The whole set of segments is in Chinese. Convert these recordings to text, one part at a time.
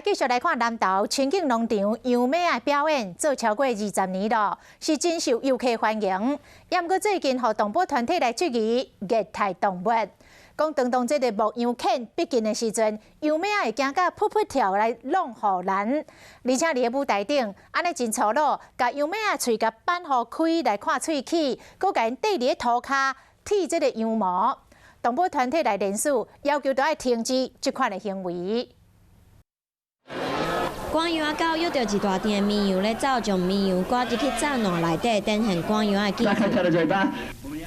继续来看南投清境农场杨美的表演，做超过20年了，是真受游客欢迎。也毋过最近，互动保团体来质疑虐待动物，讲当这个牧羊犬逼近的时阵，杨美会惊甲噗噗跳来弄互人，而且伫个舞台顶，安尼真粗鲁，甲杨美喙甲扳互开来看喙齿，佮甲因缀伫个涂骹剃这个羊毛。动保团体来联署，要求都要停止这款的行为。 赶羊仔狗遇到一大片绵羊咧走，将绵羊赶入去栅栏内底，展现赶羊仔的技术。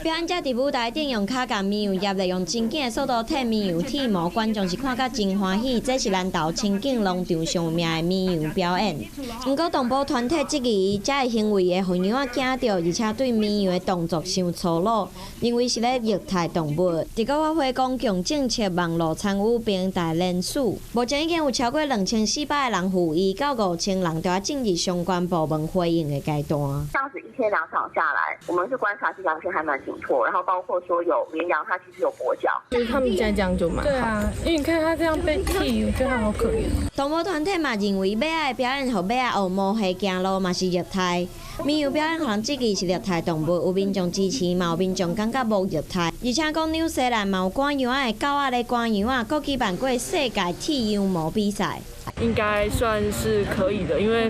表演者伫舞台顶用脚甲绵羊压力，用真紧的速度剔绵羊剃毛，观众是看甲真欢喜。这是南投清境农场上有名的绵羊表演。不过动保团体质疑这个行为会互羊仔惊到，而且对绵羊的动作伤粗鲁，认为是咧虐待动物。伫个发挥公共政策网络参与平台联署，目前已经有超过2400个人附议，到5000人都要进入相关部门回应的阶段。这样子1天2场下来，我们是观察这条线还蛮紧迫，然后包括说有绵羊，它其实有跛脚，就是他们现在这样就蛮好。对啊，因为你看它这样被剃，我觉得它好可怜。动保团体嘛认为，马仔的表演互马仔学摸黑行路嘛是虐待，绵羊表演互人质疑是虐待动物，有民众支持，嘛有民众感觉无虐待，而且讲纽西兰嘛有赶羊仔的狗仔咧赶羊仔，佫举办过世界剃羊毛比赛。 应该算是可以的，因为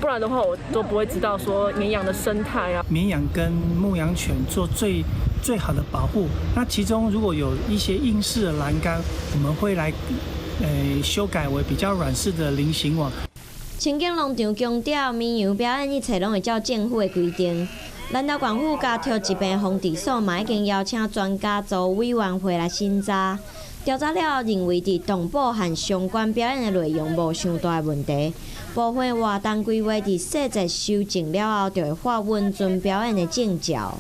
不然的话我都不会知道说绵羊的生态啊。绵羊跟牧羊犬做最好的保护。那其中如果有一些硬式的栏杆，我们会来修改为比较软式的菱形网。清境农场强调，绵羊表演一切拢会照政府的规定。南投县府加特疾病防治所嘛已经邀请专家组委员会来审查。 调查了后认为，伫动保和相关表演的内容无上大的问题。部分活动规划伫细节修正了后，就会发文准表演的证照。